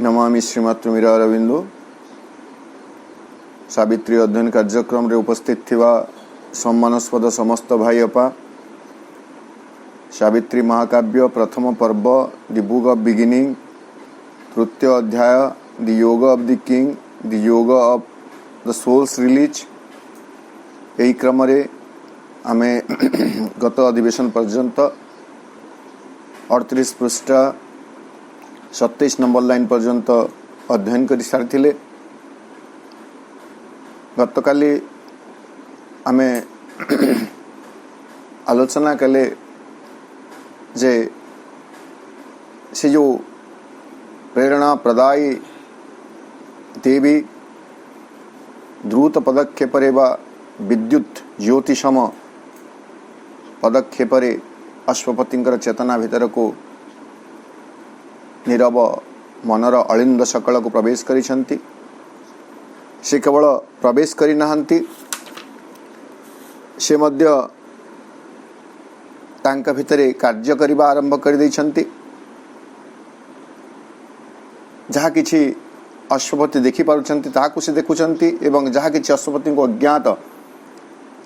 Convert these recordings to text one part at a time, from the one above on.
नमामि श्रीमातृमीरा अरविंदो। सावित्री अध्ययन कार्यक्रम रे उपस्थित थिवा सम्मानस्पद समस्त भाई अपा, सावित्री महाकाव्य प्रथम पर्व द बुक ऑफ बिगिनिंग, तृतीय अध्याय द योग ऑफ द किंग, द योग ऑफ द सोल्स रिलीज। यही क्रम रे आमे गत अधिवेशन पर्यंत 38 पृष्ठ 27 नंबर लाइन पर्यंत अध्ययन कर सारी। गतकाली आमे आलोचना कले जे से जो प्रेरणा प्रदायी देवी द्रुत पदक्षेप विद्युत ज्योतिषम पदक्षेप अश्वपति चेतना भीतर को नीरव मनर अलिंद सकल को प्रवेश करिसंती। से केवल प्रवेश करी नाहंती, से मध्य तांका भितरे कार्य करिबा आरंभ कर दैछंती। जहा किछि अश्वपति देखि पारुछंती ताहाकु से देखुछंती एवं जहा किछि अश्वपति को अज्ञात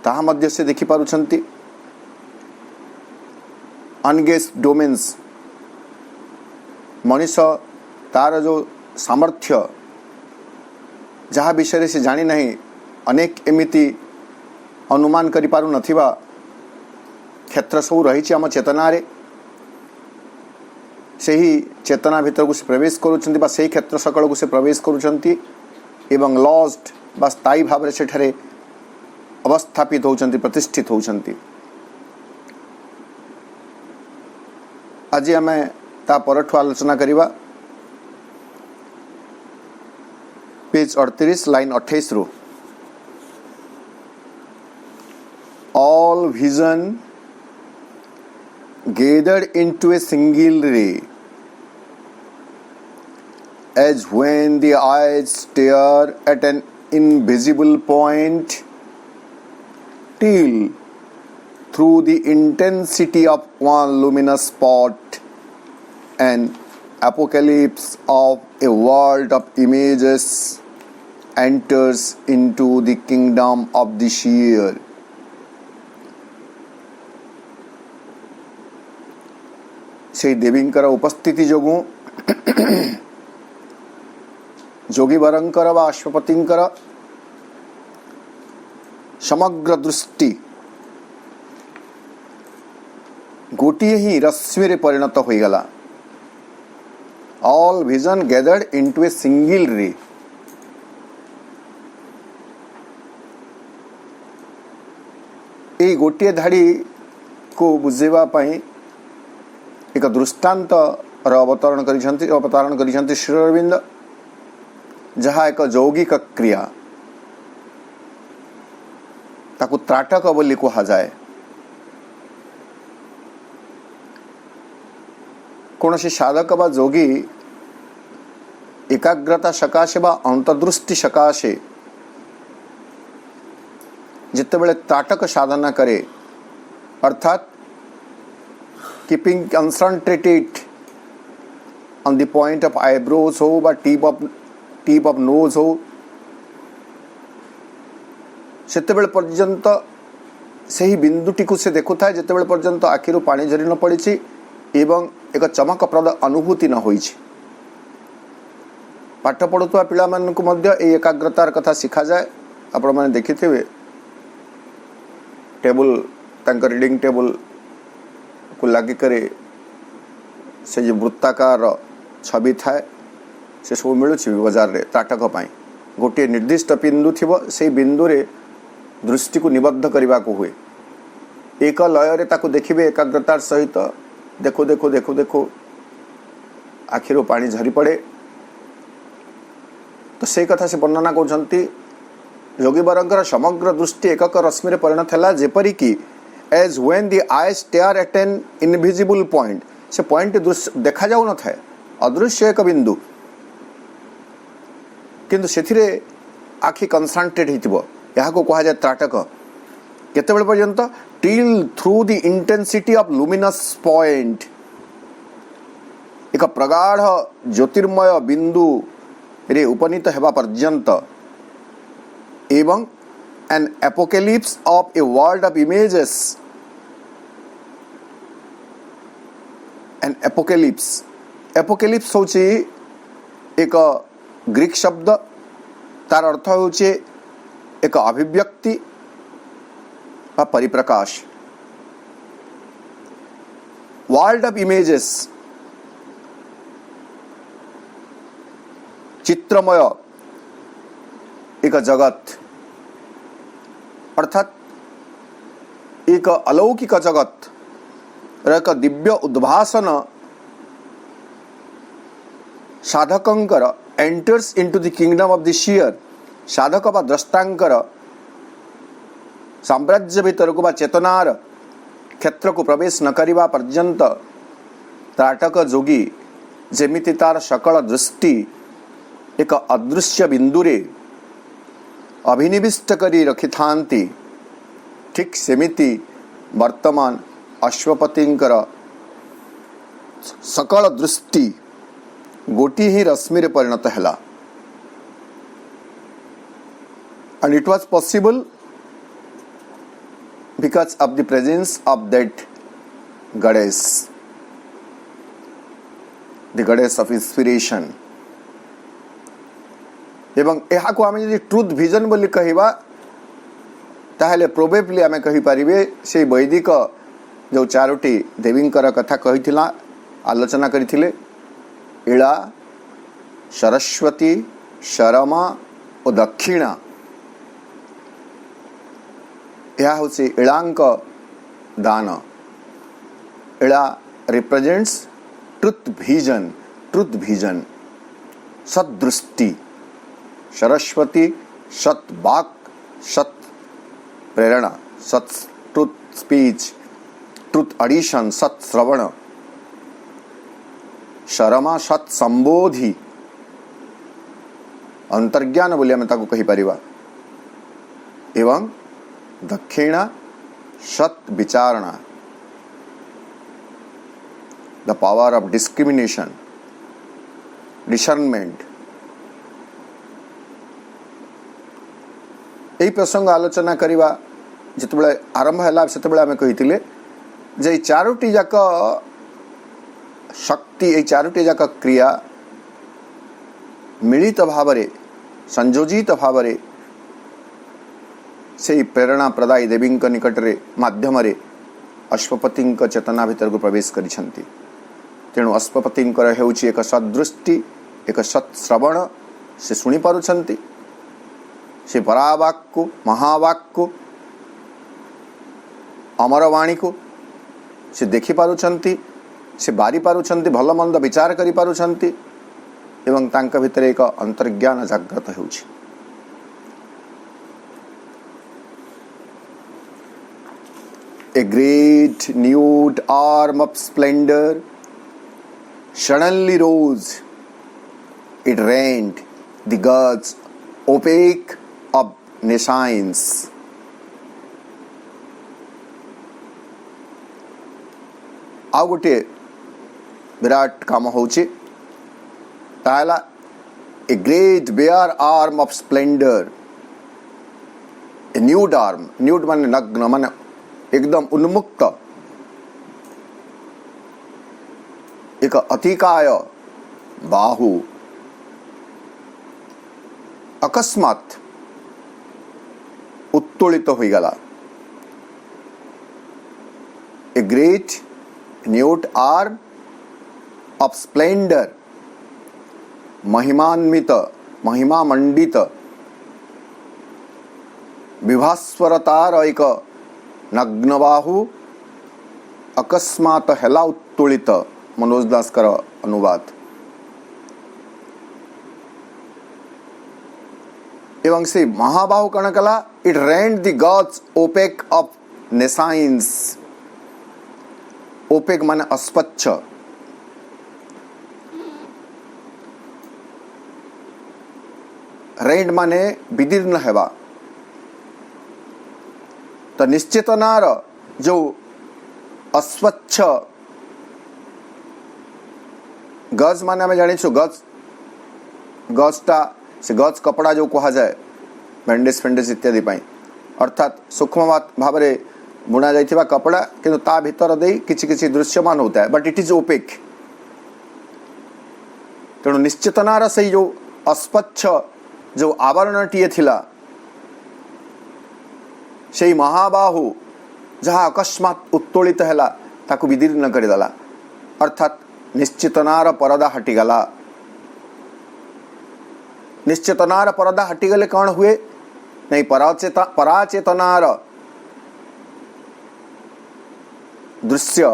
ताहा मध्य से देखि पारुछंती। अनगेस्ड डोमेन्स मनुष्य तार जो सामर्थ्य जहाँ विषय से जानी नहीं, अनेक एमिति अनुमान करि पारु नथिबा क्षेत्र सब रही आम चेतना रे, सही चेतना भीतर को से प्रवेश करुछंती बा सही क्षेत्र सकल को से प्रवेश करुछंती एवं लॉस्ट बा स्थायी भाव रे सेठारे अवस्थापित होउछंती, प्रतिष्ठित होउछंती। आज आमे ता परठु आलोचना करिबा पेज 38 लाइन 28 रु। All vision gathered into a single ray, as when the eyes stare at an invisible point till through the intensity of one luminous spot, an apocalypse of a world of images enters into the kingdom of the seer. से देवींकर उपस्थिति जोगु जोगी वरंकर व अश्वपतिंकर समग्र दृष्टि गोटिए ही रश्मि रे परिणत हो गला। All vision gathered into a single ray. ए गोटे धाड़ी को बुझेबा पई एक दृष्टांत अवतरण करिसंती श्री अरविंद, जहाँ एक यौगिक क्रिया ताकू त्राटक बोली कहा जाए। कौन सी साधक बा जोगी एकाग्रता सकाशे बा अंतर्दृष्टि सकाशे जितेबले त्राटक साधना करे, अर्थात keeping concentrated on the point of eyebrows हो बा टीप ऑफ नोज हो, सेतेबेले पर्यंत सही बिंदुटी को से देखु था जितेबेले पर्यंत आखिरु पानी झरी न पड़िछि एवं एक चमकप्रद अनुभूति न होई। पाठ पढ़ुवा पिला मानकु मध्य ए एकाग्रतार कथा शिखा जाए। आपण माने देखिथिबे टेबल तांकर रीडिंग टेबल को लगे करे से जो वृत्ताकार छवि थाए से सब मिलूँ बजार रे त्राटक पाई गोटे निर्दिष्ट बिंदु थी से बिंदु रे दृष्टि को निबद्ध करने को हुए एक लय ताको देखिए एकाग्रतार सहित देखो देखो देखो देखो आखिर पानी झरी पड़े तो से कथा से वर्णना करछंती योगी बरंकर समग्र दृष्टि एकक रश्मि रे परिणत है जेपरी कि as when the eye stare at an invisible point से पॉइंट देखा जाऊ न था अदृश्य एक बिंदु किंतु सेथिरे आखि कंसंट्रेट हितिबो यहाँ को कहा जाए त्राटक केतेबेल पर्यंत till through the intensity of luminous point एक प्रगाढ़ ज्योतिर्मय बिंदु रे उपनीत हेबा पर्यंत एवं an apocalypse of a world of images an apocalypse होची एक ग्रीक शब्द तार अर्थ होची एक अभिव्यक्ति व परिप्रकाश वर्ल्ड ऑफ इमेजेस चित्रमय एक जगत अर्थात एक अलौकिक जगत एक दिव्य उद्भासन साधकंकर enters into the kingdom of the seer साधक बा द्रष्टांकर साम्राज्य भीतर को बा चेतनार क्षेत्र को प्रवेश न करिबा पर्यंत त्राटक जोगी जेमिति तार सकल दृष्टि एक अदृश्य बिंदुरे अभिनिविष्ट करी रखि थांती ठीक सेमिति वर्तमान अश्वपतिंकर सकल दृष्टि गोटी ही रश्मि रे परिणत हैला and it was possible because of the presence of that goddess, the goddess of inspiration. एवं यहाँ को आम जब ट्रुथ विजन बोली कहवा ताहले प्रोबेबली आम कहींपारे से वैदिक जो चारोटी देवींकर कथा कही आलोचना करथिले इला सरस्वती शरमा और दक्षिणा यह हूँ इलांक दान इला रिप्रेजेंट्स ट्रुथ विजन सदृष्टि सरस्वती सत वाक सत प्रेरणा सत ट्रुथ स्पीच ट्रुथ एडिशन सत श्रवण शरमा सत संबोधि अंतर्ज्ञान बोली आम ताको कही परिबा एवं दक्षिणा सत विचारणा the power of discrimination discernment यही प्रसंग आलोचना करवा जिते आरंभ है से आम कही जे चारोटी जाक शक्ति ये चारोटी जाक क्रिया मिलित भाव संयोजित भाव से प्रेरणा प्रदायी देवी निकट रे माध्यम रे अश्वपति चेतना भीतर को प्रवेश करिछंती तेणु अश्वपति हेउछि एक सदृष्टि एक सत्श्रवण से शुणी पारुछंती से परावाक को महावाक को अमरवाणी को से देखि पारुछंती से बारी पारुछंती भल मंद विचार करि पारुछंती एवं तांका भीतर एक अंतर्ज्ञान जागृत हेउछि A great nude arm of splendor suddenly rose. It rained the gods opaque obnescience. आउ गोटे विराट काम होची ताला a great bare arm of splendour a nude arm nude माने नग्न माने एकदम उन्मुक्त एक अतिकाय बाहु अकस्मात उत्तोलित हो गला a great nude arm of splendour, महिमान्वित, महिमामंडित, विभास्वरतार एक नग्नबाहु अकस्मात हेला उत्तोलित। मनोज दासकर अनुवाद। एवं से महाबाहु कण कला it rent the gods opaque of nescience. Opaque माने अस्वच्छ, रेंट माने विदीर्ण हेबा। तो निश्चेतनार जो अस्वच्छ गज माने आम जानी गज गजटा से गज कपड़ा जो कहा जाए बैंडेज फेंडेज इत्यादि पाई, अर्थात सूक्ष्म भाव में बुणा जाइथिबा कपड़ा किंतु ता भीतर दे किछि किछि दृश्यमान होता है, बट इट इज ओपेक। तेणु निश्चेतनार से जो अस्वच्छ जो आवरणटीए थिला से महाबाहु जहाँ अकस्मात उत्तोलित हैला ताकू विदीर्ण करदेला, अर्थात निश्चेतनार परदा हटिगला। निश्चेतनार परदा हटिगले कौन हुए नहीं, पराचेतनार दृश्य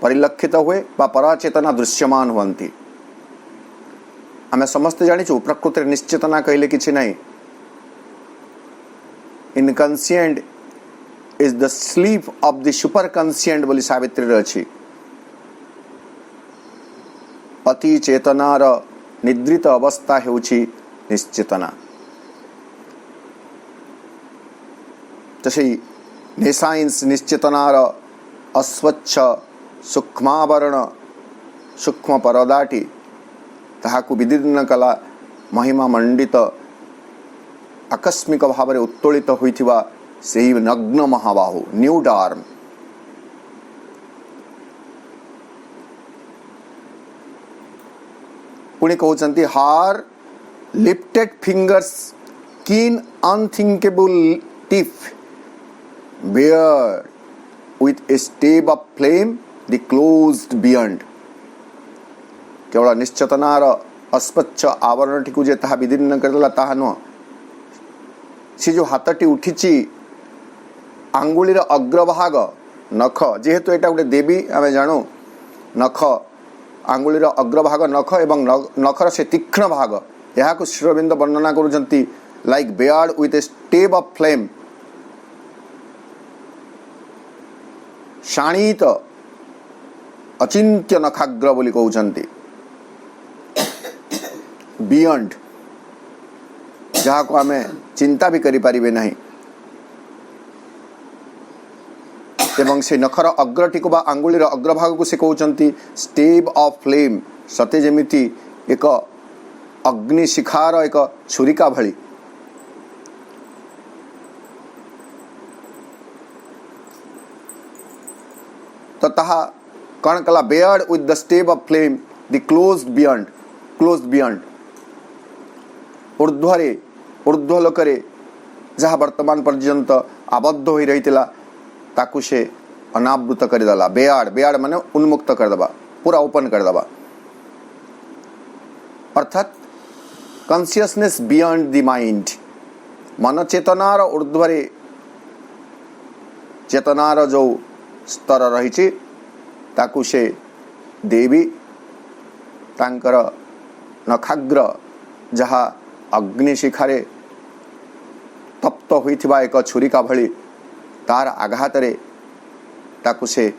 परिलक्षित हुए बा पराचेतना दृश्यमान हुअन्ति। आमे समस्त जानिछु प्रकृति निश्चेतना कहले किछि नहीं। Inconscient is the sleep of the superconscient बोली सावित्री अछि। अति चेतनार निद्रित अवस्था हेउछि निश्चेतना। तसे नेसाइंस निश्चेतनार अस्वच्छ सूक्ष्मावरण सूक्ष्म परदाटी ताहाकु विदीर्ण कला महिमा मंडित आकस्मिक भाव में उत्तोलित होइथिबा सेही नग्न महाबाहु न्यूड आर्म। पुणी कहउचंती her lifted fingers keen unthinkable teeth bare with a stab of flame the closed beyond. केवल निश्चेतनार अस्वच्छ आवरणटी को जे ताहा विदीर्ण करदेला ताहा नुह, से जो हाथटी उठिची आंगुलीर अग्रभाग नख, जेहेतु एटा गोटे देवी आम जानू, नख आंगुलीर अग्रभाग नख एवं नखर से तीक्ष्ण भाग यहाँ को श्रीअरविंद वर्णना करुचंती like bared with a stab of flame. शाणित अचिंत्य नखाग्र बोली कहउचंती, बियॉन्ड जहाँ को आमे चिंता भी करि पारिबे नहीं। एवं से नखर अग्रटी को बा आंगुलीर अग्रभाग को से कहउचंती स्टेब ऑफ फ्लेम, सते जेमिति एक अग्नि शिखार एक छुरिका भली। तो ताहा कण कला bared with the stab of flame the closed beyond. Closed beyond ऊर्ध्वरे ऊर्ध्वलोकरे जहाँ वर्तमान पर्यंत आबद्ध हो रही ताकू से अनावृत करदेला। बेयार्ड बेयार्ड माने उन्मुक्त करदेबा, पूरा ओपन करदेबा, अर्थात कॉन्शियसनेस बियॉन्ड द माइंड। मन चेतनार ऊर्ध्वरे चेतनार जो स्तर रही ताकू से देवी तांकर नखाग्र जहाँ अग्निशिखारे तप्त होइथिबा एक छुरिका भली तार आघात रे ताकू से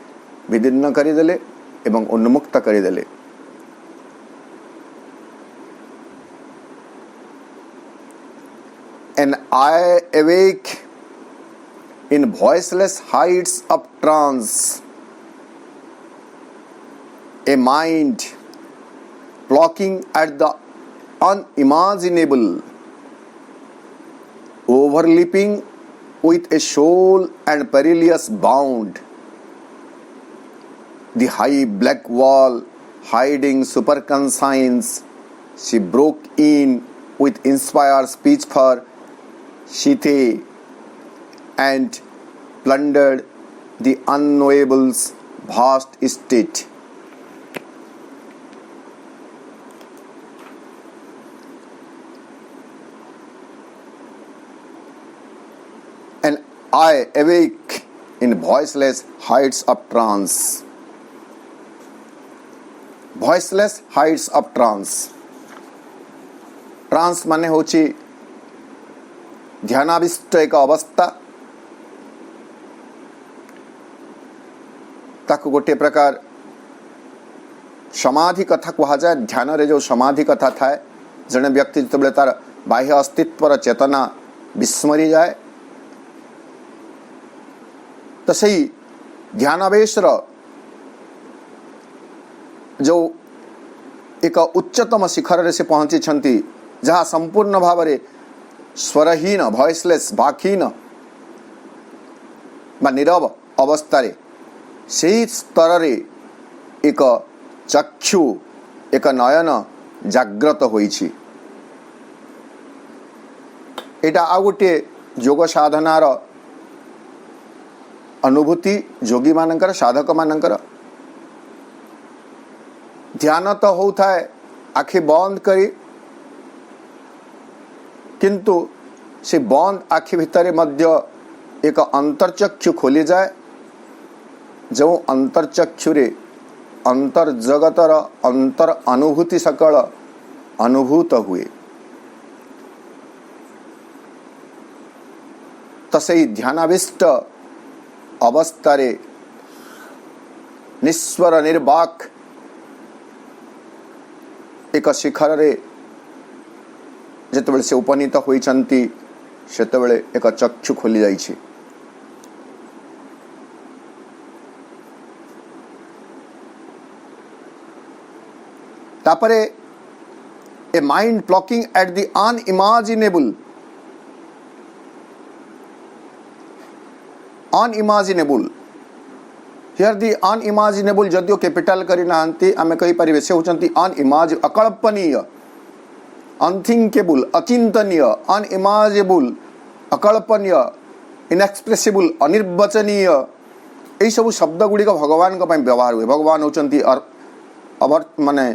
विदीर्ण करिदेले एवं उन्मुक्त करिदेले। And I awake in voiceless heights of trance, a mind plucking at the unimaginable, overleaping with a shoal and perilous bound. The high black wall hiding superconscience, she broke in with inspired speech for Shithe and plundered the unknowables vast state. And I awake in voiceless heights of trance. Voiceless heights of trance. Trance माने होची ध्यानाविष्ट एक अवस्था, ताकू गोटे प्रकार समाधि कथा कहा जाए. ध्यान रे जो समाधि कथा थाए, जने व्यक्ति जिते तार बाह्य अस्तित्वर चेतना विस्मरी जाए, तो सही ध्यानावेशर जो एक उच्चतम शिखर रे से पहुंची छंती, जहाँ संपूर्ण भाव रे स्वरहीन वॉइसलेस बाकहीन बा नीरव अवस्था रे सही स्तर रे एक चक्षु एक नयन जाग्रत होईछि. एटा आ गोटे योग साधनार अनुभूति योगी मानकर साधक मानकर. ध्यान तो होता है आखि बंद करी, किंतु से बंद आखि भितर मध्य एक अंतर्चक्षु खोली जाए, जो अंतर्चक्षु रे अंतर जगतर अंतर अनुभूति सकल अनुभूत हुए. तो सही ध्यानाविष्ट अवस्था रे निस्वर निर्वाक एक शिखर रे जेतेबेले से उपनीत होइचंती, सेतेबेले एक चक्षु खोली जाइछि. तापरे a mind plucking at the unimaginable. Unimaginable here the unimaginable जदियो कैपिटल करी नांती आमे कहि परिबे से होचंती अनइमेज अकल्पनीय, अनथिंकेबल अचिंतनीय, अनइमेजिनेबल अकल्पनीय, इनएक्सप्रेसिबल अनिर्वचनीय. एई सब शब्द गुडी को भगवान को पई व्यवहार हुए. भगवान होचंती अवर माने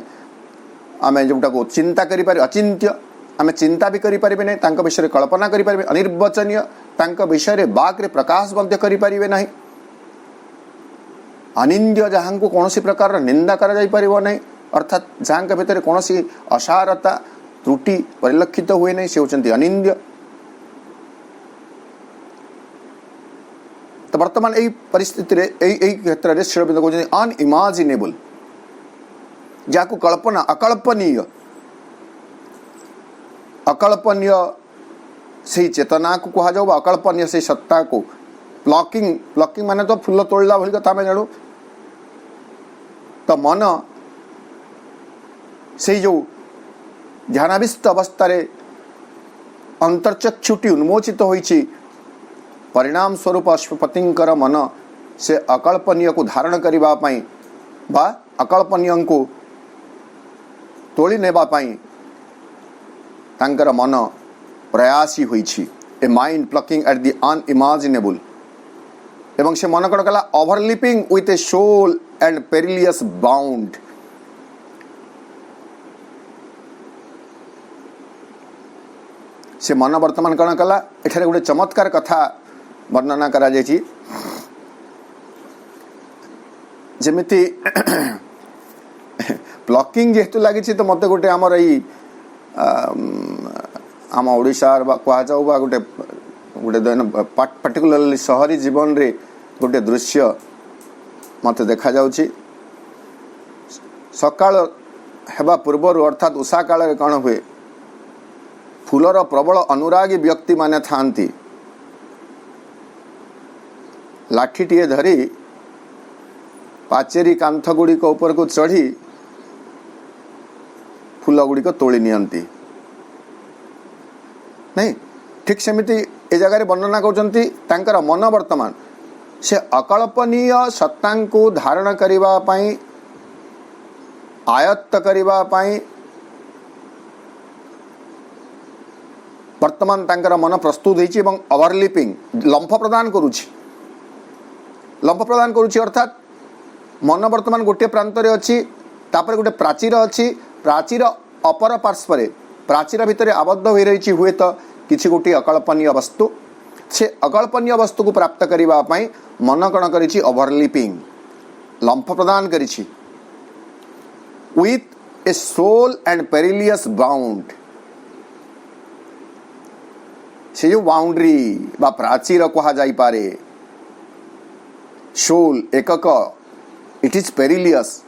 आमे जोटा को चिंता करि पारि अचिंत्य, आमे चिंता भी करि परिबे नै, तांका विषय रे कल्पना करि परिबे, अनिर्वचनीय तांका विषय रे बाक रे प्रकाश मध्य करि परिबे नाही, अनिंद्य जहाँ को कौन सी प्रकार निंदा करा जाई परिबो नहीं, अर्थात जहाँ के भीतर कौन सी असारता त्रुटि परिलक्षित हुए नहीं, से होचंती अनिंद्य. तो वर्तमान एई परिस्थिति रे एई क्षेत्र रे श्री अरविंद कहउछन अनइमेजिनेबल, जाको कल्पना अकल्पनीय, अकल्पनीय से चेतना को कहा जाऊ, अकल्पनीय से सत्ता को. प्लॉकिंग माने तो फूल तोड़ला भली कथा में जानू. तो मन से जो ध्यानाविष्ट अवस्था रे अंतर्चक्षुटी उन्मोचित होईछि, परिणाम स्वरूप अश्वपतिंकर मन से अकल्पनीय को धारण करिबा पई बा अकल्पनीय को तोली नेबा पई तांकर मन प्रयासी होईछि. A mind plucking at the unimaginable. एवं से मन कण कला overleaping with a soul and perilous bound. से मन वर्तमान कण कला एठारे गोटे चमत्कार कथा वर्णना करा जायछि. जेमिति प्लकिंग जेहेतु लगी तो मत गोटे आमर यही आम ओडिशार कह जाऊ बा गोटे गोटे पर्टिकुलरली शहरी जीवन रे गोटे दृश्य मत देखा जाउछि. सकाळ हेबा पूर्वर अर्थात उषा काल कौन हुए, फूलर प्रबल अनुरागी व्यक्ति माने थांती, लाठीटीए धरी पाचेरी कांथ गुड़िक ऊपर को चढ़ी फूल गुड़िक तोली नियंती. नहीं ठीक सेमिति ए जगह वर्णना करछंती तांकर मन वर्तमान से अकल्पनीय सत्ता को धारण करिबा पई आयत्त करिबा पई वर्तमान तांकर मन प्रस्तुत होईछि एवं ओवरलिपिंग लंफ प्रदान करूछि. लंफ प्रदान करूछि अर्थात मन वर्तमान गोटे प्रांत अच्छी तापर गोटे प्राचीर अच्छी प्राचीर अपर पार्श्व प्राचीर भितर आबद्ध हो रही हुए तो किसी गोटे अकल्पनीय वस्तु से अकल्पनीय वस्तु को प्राप्त करने मन कण करी ओवरलिपिंग लंफ प्रदान करी with a soul and perilous bound से जो बाउंड्री बा प्राचीर कहा जाई पारे सोल एकक इट इज पेरिलियस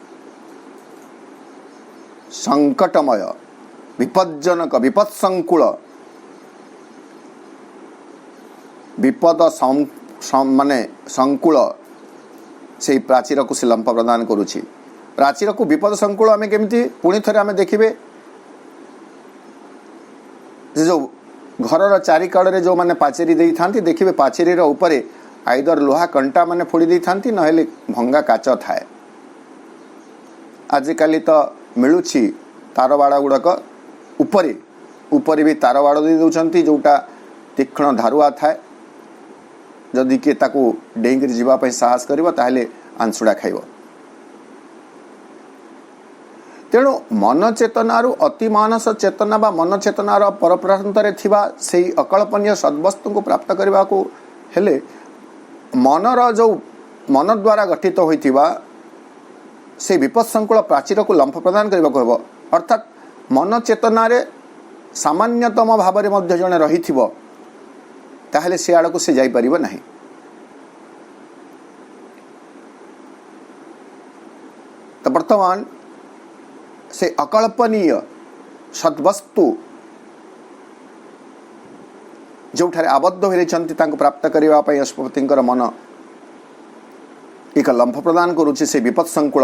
संकटमय विपज्जनक विपत्संकुल विपद माने संकुल से प्राचीर को से लंफ प्रदान करुछि प्राचीर को विपद संकुल आम केमती पुणी थे आम देखिए जो घर चारिकड़े जो मैंने पाचेरी दे था देखिए पाचेरी उपरे आइदर लुहा कंटा माने फोड़ी दे था ना भंगा काच थाए आजिकल तो मिलूँ तार बाड़ गुड़ाक उपरे उपरे भी तार बाड़ दे दौरान जोटा तीक्ष्ण धारुआ थाए जदि किए ताकू डेंगी जावाई साहस कर ताहले आंसुड़ा खाइब तेणु मन चेतनारू अति मानस चेतना बा मन चेतनार परप्रांतरे थिबा सेही अकल्पनीय सद्वस्तु को प्राप्त करने को हेले मनर जो मन द्वारा गठित होइथिबा से विपद संकुल प्राचीर को लंफ प्रदान करने को हेब अर्थात मन चेतनारे सामान्यतम भाव में जड़े रही ताहले से आड़ को से जाई परिबो नहीं तो वर्तमान से अकल्पनीय सद्वस्तु जो आबद्ध हो रही प्राप्त करने अश्वपति मन एक लंफ प्रदान करुच्ची से विपद संकुल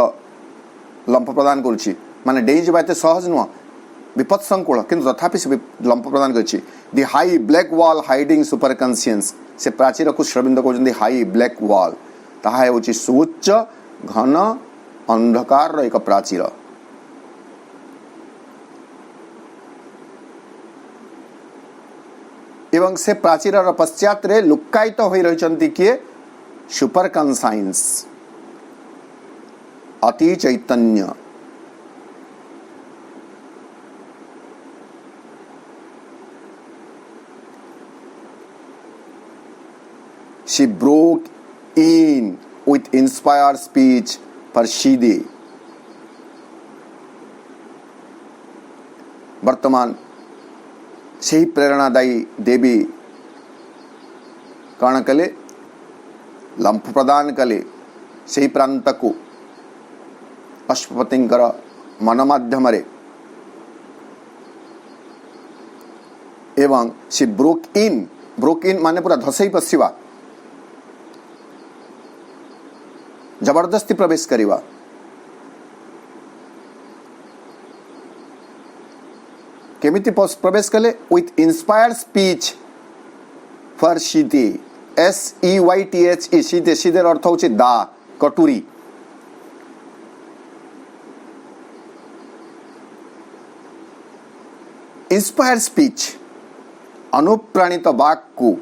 लंफ प्रदान करुच्ची माने डेई जावा एते सहज नुह विपद संकुल किंतु तथापि से लंफ प्रदान करुच्ची the high black wall hiding superconscience से प्राचीर को श्रविंद कहते हाई ब्लैक वॉल ताहा होची सुउच्च घन अंधकार एक प्राचीर एवं से प्राचीर पश्चात रे लुक्कायित हो रही किए सुपर कन्साइंस अति चैतन्य she broke in with inspired speech for Shide वर्तमान से ही प्रेरणादायी देवी कौन कले लंफ प्रदान कले से ही प्रांत को अश्वपति मन माध्यम एवं सी ब्रोक इन माने पूरा धसई पशिवा जबरदस्ती प्रवेश करिवा केमिति प्रवेश कले with inspired speech for scythe SEYTHE scythe scythe अर्थ होची दा कटुरी इंस्पायर्ड स्पीच अनुप्राणित वाक्यु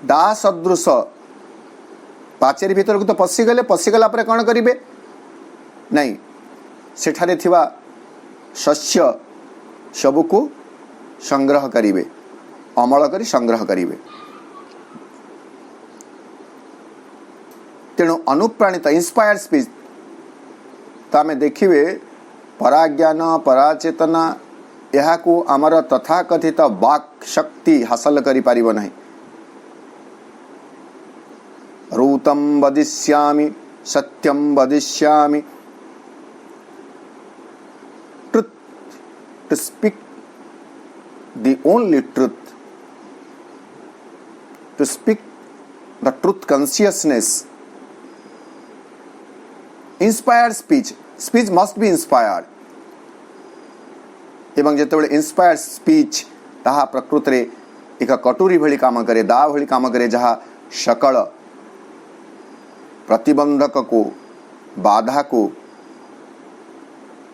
दा सदृश पाचेरी भीतर को तो पशिगला पर कौन करेंगे नहीं सेठारे थिबा शस्य सबको संग्रह करेंगे अमल करी संग्रह करेंगे तेणु अनुप्राणित इंस्पायर्ड स्पीच तो आम देखिए पराज्ञान पराचेतना यह को आमर तथाकथित वाक् शक्ति हासिल करि पारिबो नहीं रूतम वदिष्यामि सत्यम वदिष्यामि truth to speak the only truth to speak the truth consciousness inspired speech must be inspired एवं जेतेबेले इंस्पायर्ड स्पीच ताहा प्रकृति रे एक कटोरी भली काम करे दा भली काम करे जहा सकल प्रतिबंधक को बाधा को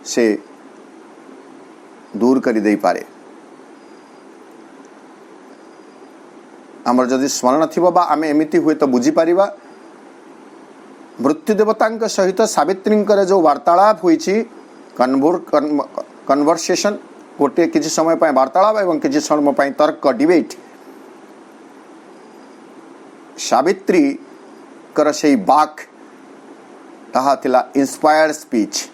से दूर करी दे पारे आमर जदि स्मरण थी आम एमती हुए तो बुझी पारिबा मृत्यु देवता सहित सावित्री जो वार्तालाप होइछि कन्वर्सेशन गोटे किसी समय पाए वार्तालाप एवं किसी समय पाए तर्क डिबेट सावित्री कर से बाक ताहा थिला इंस्पायर्ड स्पीच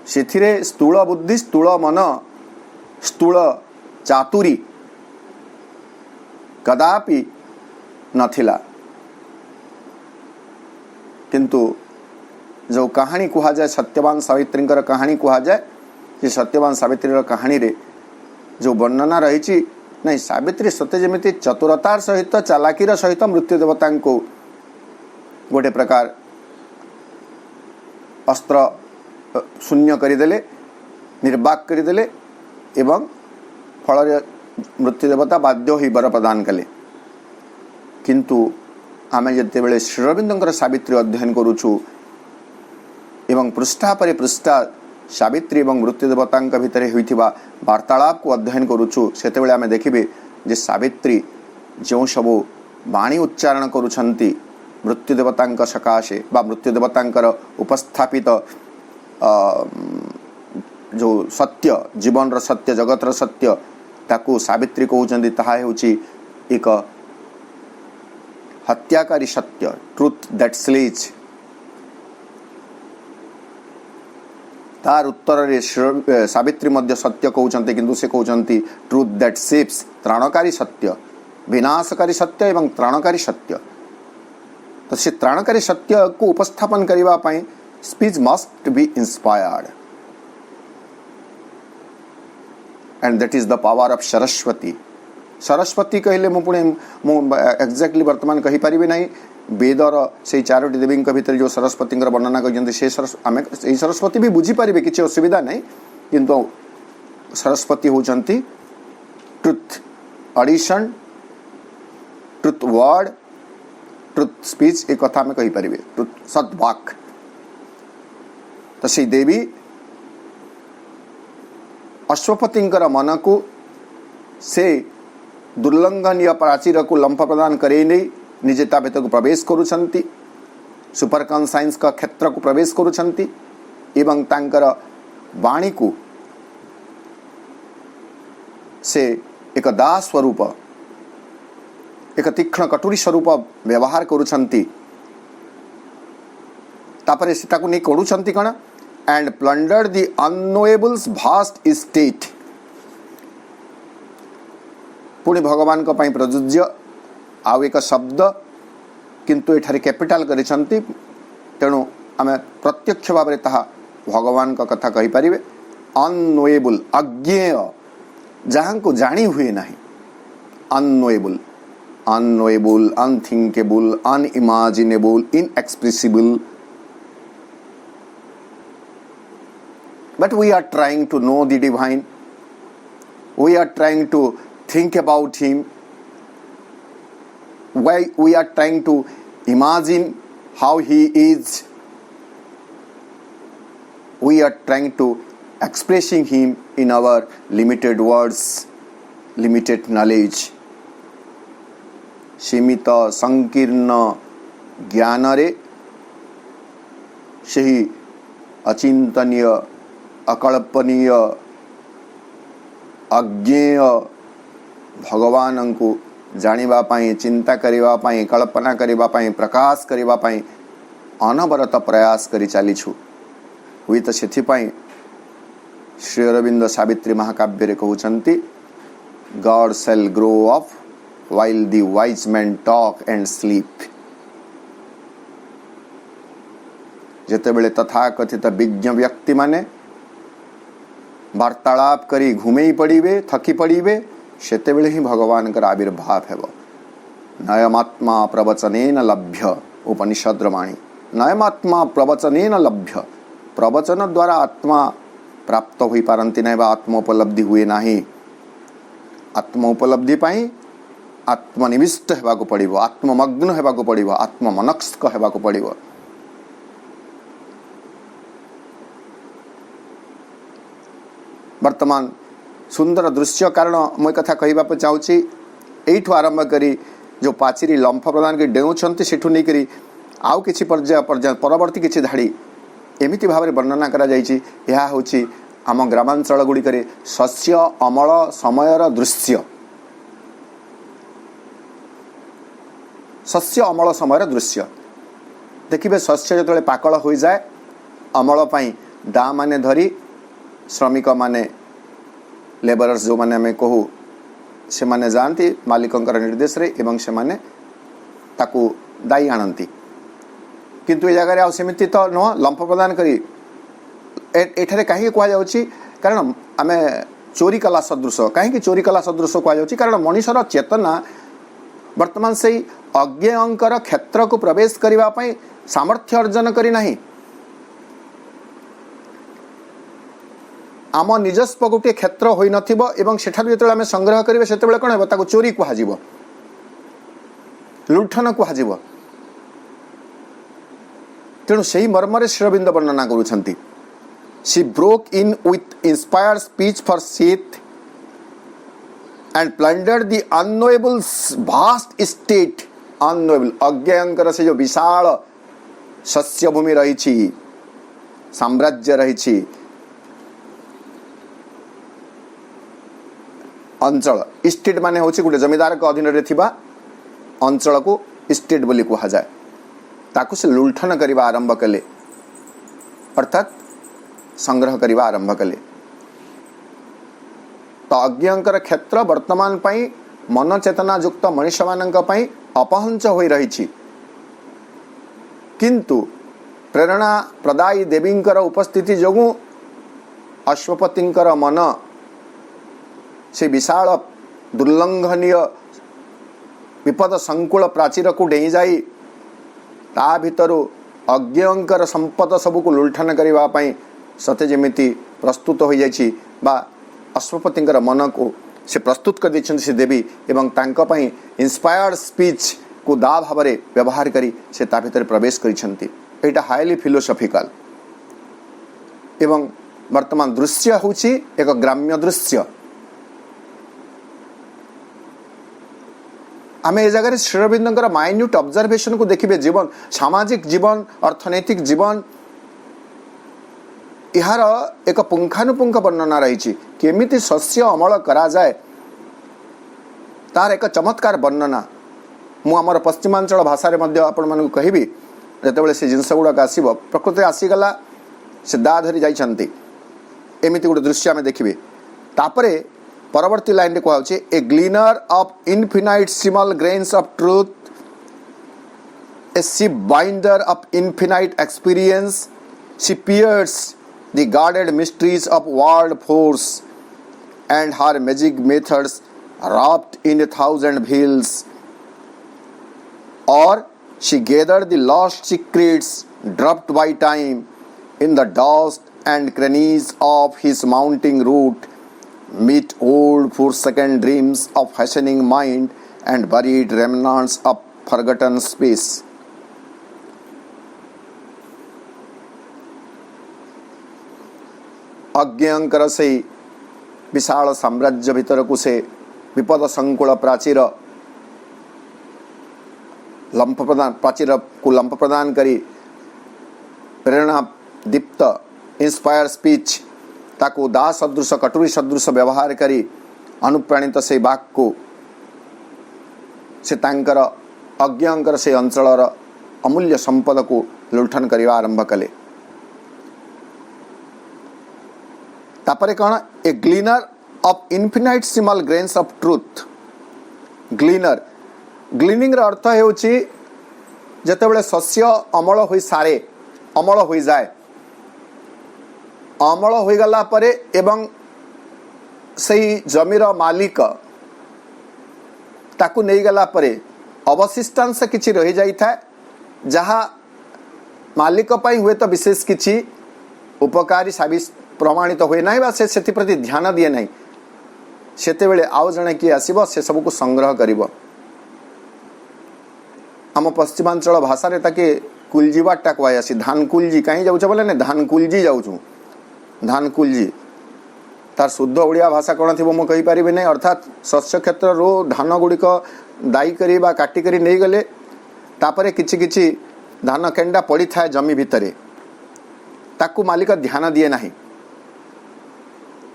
सेथिरे स्थूल बुद्धि स्थूल मन स्थूल चातुरी कदापि नथिला किंतु जो कहानी कहा जाए सत्यवान सावित्री कहानी कहा जाए कि सत्यवान सावित्री कहानी रे जो वर्णना रही नहीं सावित्री सत्य जमी चतुरतार सहित चालाकीर सहित मृत्यु देवता को गोटे प्रकार अस्त्र शून्य करदेले निर्वाक करदेले एवं फल मृत्यु देवता बाध्य हो वर प्रदान कले किंतु आमे जते बेले श्री अरविंदर सावित्री अध्ययन करूछु एवं पृष्ठा पर पृष्ठा सावित्री एवं मृत्यु देवता भितर होइथिबा वार्तालाप को अध्ययन करूछु सेते बेले आमे देखिबे जे सावित्री जो सबो वाणी उच्चारण करूछंती मृत्यु देवता सकाशे बा मृत्यु देवता उपस्थापित जो सत्य जीवन र सत्य जगत र सत्य ताकू सावित्री कहउछंती ताहा हेउची एक हत्याकारी सत्य ट्रुथ दैट स्लेज तार उत्तर रे सावित्री मध्य सत्य कहउछंती किंतु से कहउछंती ट्रुथ दैट सेव्स त्राणकारी सत्य विनाशकारी सत्य एवं त्राणकारी सत्य तो से त्राणकारी सत्य को उपस्थापन करबा पई speech must be inspired and that is the power of Saraswati Saraswati कहले मु पुणे मु एक्जेक्टली वर्तमान कहि परिबे नाही वेदर से चारोटी देवी भीतर जो सरस्वती वर्णना कर सरस्वती भी बुझी पारे किसी असुविधा नहीं किंतु सरस्वती होचंती truth audition truth word truth speech एक कथा में कहि परिबे ट्रुथ सद्वाक तो से देवी अश्वपति मन को से दुर्लंघनीय प्राचीर को लंफ प्रदान करे नहीं निजे ता भीतर को प्रवेश करुछंती सुपर कॉन्साइंस का क्षेत्र को प्रवेश करुछंती एवं तांकर वाणी को से एक दास स्वरूप एक तीक्ष्ण कटुरी स्वरूप व्यवहार करुछंती तापरे से ताकू नहीं करुछंती कण and plundered the unknowable's vast state पुणी भगवान को पई प्रयोज्य आउ एक शब्द किंतु एठारे कैपिटल करिसंती तेणु आमे प्रत्यक्ष भाव में ताहा भगवान का कथा कहि परिबे अननोएबल अज्ञेय जहां को जानी हुए नहीं unknowable unknowable unthinkable unimaginable inexpressible but we are trying to know the divine, we are trying to think about him, why we are trying to imagine how he is, we are trying to expressing him in our limited words, limited knowledge, सीमित संकीर्ण ज्ञान रे सही अचिंतनीय अकल्पनीय अज्ञेय भगवान को जानिबा पाई चिंता करिबा पाई कल्पना करिबा पाई प्रकाश करिबा पाई अनवरत प्रयास करि चलीछु हुई तो सेथि पाई श्री अरविंद सावित्री महाकाव्य रे कहउछंती God shall grow up while the wise man talk and sleep जेते बेले तथाकथित विज्ञ व्यक्ति माने वार्तालाप करी घुमेई पड़िबे थकी पड़िबे सेते बेले ही भगवान का आविर्भाव हेबो नयमात्मा प्रवचनेन लभ्य उपनिषद वाणी नयमात्मा प्रवचनेन लभ्य प्रवचन द्वारा आत्मा प्राप्त होई पारंती नै बा आत्मोपलब्धि हुए नाही आत्मोपलब्धि पाई आत्मनिविष्ट हेबाको पड़िबो आत्ममग्न हेबाको पड़िबो आत्ममनस्क हेबाको पड़िबो वर्तमान सुंदर दृश्य कारण मैं कथा कहबा पे चाहूची एठू आरंभ करी जो पाचिरी लंफ प्रदान के डेउछंती सेठू नै करी आउ किछि पर्याय परवर्ती किछि धाड़ी एमिति भाव वर्णना करा जायछि। यह होछि आम ग्रामांचल गुड़िक शस्य अमल समयर दृश्य, शस्य अमल समयर दृश्य देखिए। शस्य जो पाकल हो जाए अमल पाई दा माने धरी श्रमिक माने लेबरर्स जो माने हमें कहू से माने जानती मालिकंकर निर्देश रे एवं से माने ताकू दाई आनती। किंतु ए जगह आ सेमिति तो नुह लंफ प्रदान करी एठारे कहीं कहुच्छी कारण आम चोरी कला सदृश कहीं चोरी कला सदृश कहुच्छी कारण मनुष्यर चेतना वर्तमान से अज्ञेयंकर क्षेत्र को प्रवेश करने सामर्थ्य अर्जन करना। आम निजस्व गोटे क्षेत्र होई नथिबो एवं सेठारु जेतेबेले आमे संग्रह करिवे सेतेबेले कोन हेबो ताको चोरी कुहाजिबो, लुठन कुहाजिबो। तेणु से ही मर्मरे श्रीअरविंद वर्णना करुछंती। She broke in with inspired speech for Seth and plundered the unknowable vast estate, unknowable अज्ञांकर से जो विशाल शस्य भूमि रही छी, साम्राज्य रही छी, अंचल इस्टेट माने होची गोटे जमीदार को अधीन रे थिबा अंचल को इस्टेट बोली कहा जाए, ताकू से लुंठन करबा आरंभ कले अर्थात संग्रह करबा आरंभ कले। तो अज्ञांकर क्षेत्र वर्तमान पाई मन चेतना युक्त मनुष्य मानक पाई अपहंच होई रही छी, किंतु प्रेरणा प्रदायी देवींकर उपस्थिति जोगु अश्वपतिंकर मन से विशाल दुर्लंघनीय विपद संकुल प्राचीर को डेई जाई ता भितरु अज्ञांकर संपद सबु को लुंठन करबा पई सते जेमिति प्रस्तुत हो जाइछि बा अश्वपतिंकर मन को से प्रस्तुत कर दैछन से देवी एवं तांका पई इंस्पायर्ड स्पीच को दा भावरे व्यवहार करी से ता भितर प्रवेश करिसंती। एटा हाईली फिलोसॉफिकल एवं वर्तमान दृश्य होछि एक ग्राम्य दृश्य। आम ए जगह श्रीअरविंदर माइन्यूट ऑब्जर्वेशन को देखिए, जीवन सामाजिक जीवन अर्थनैतिक जीवन यार एक पुंखानुपुंख वर्णना रही केमिति शस्य अमल करा जाए तार एक चमत्कार वर्णना मु आमर पश्चिमांचल भाषा रे मध्य आपण मानकु कहिबी। जेतेबेले से जिनस गुड़ाक आसीबो प्रकृति आसीगला से दा धरी जाइछंती एमिति गोटे दृश्य आम देखिए। तापरे परवर्ती लाइन रे कहउछि a gleaner of infinite small grains of truth, a sheaf binder of infinite experience, she pierce the guarded mysteries of world force and her magic methods wrapped in 1,000 veils, or she gathered the lost secrets dropped by time in the dust and crannies of his mounting route, meet old forsaken dreams of hastening mind and buried remnants of forgotten space. अज्ञांकर से विशाल साम्राज्य भीतर को से विपद संकुल प्राचीर लंफ प्रदान करी प्रेरणा दीप्त इंस्पायर स्पीच ताको दा सदृश कटुरी सदृश व्यवहार करी अनुप्राणित से वाक को से तांकर अज्ञांकर से अंचलर अमूल्य संपद को लुंठन करने आरंभ कले। तापरे कौन a gleaner of infinite small grains of truth. Gleaner gleaning र अर्थ हेउछि जेतेबेले शस्य अमल होई सारे अमल होई जाए अमल होई गला परे एवं सही जमीर मालिक ताकू नहीं गला परे अवशिष्टांश किछि रही जाई था जहा मालिक पई हुए तो विशेष किछि उपकारी साबित प्रमाणित हुए ना बा से प्रति ध्यान दिए ना सेतेबेले आउ जणे किए आसीबो से सब को संग्रह करिवो। आम पश्चिमांचल भाषा रे ताके कुलजी बाटा कहयासी धान कुलजी कहीं जाउछ बोले ने धान कुलजी जाउछु धान कुलजी तार शुद्ध ओडिया भाषा कोन थिबो म कहि परिबे नै अर्थात शस्य क्षेत्र रो धान गुडी को दाई करी बा काटी करी नै गले तापरे किछि किछि धान केंडा पड़ी थाए जमी भितरे ताकू मालिक ध्यान दिए नाही।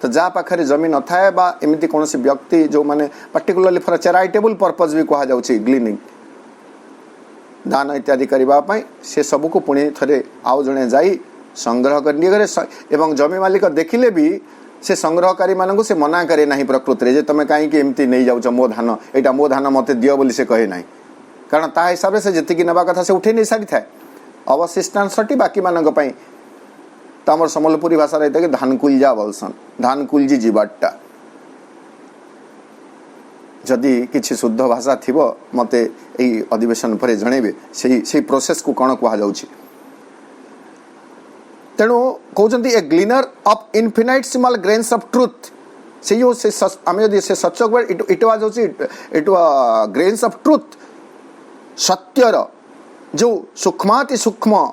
तो जहाँ पाखे जमी न थाए बा एमती कौन व्यक्ति जो माने पर्टिकुलरली फॉर चैरिटेबल पर्पज भी कह जाउछि ग्लीनिंग दान इत्यादि करने से सबको पुणी थे आउ जड़े जाई संग्रह कर एवं जमी मालिक देखिले भी से संग्रहकारी मानक से मना करे ना प्रकृति में तुम कहीं एमती नहीं जाऊच मो धान यहाँ मो धान मत दियो बोली से कहे ना कारण ता हिसाब से जी नवा कथा से उठे नहीं सारी थाए अवशिष्टांशटी बाकी मानक तो आम सम्बलपुरी भाषा रही धान कुलजा बोलसन धान कुलजी जीवाटा जदि किसी शुद्ध भाषा थी मते यही अधिवेशन पर जनइबे से प्रोसेस को कौन कहुच्छी। तेणु कहते a gleaner of infinite small grains of truth से जो से आम जब से सचक word it was it grains of truth सत्यर जो सूक्ष्माति सूक्ष्म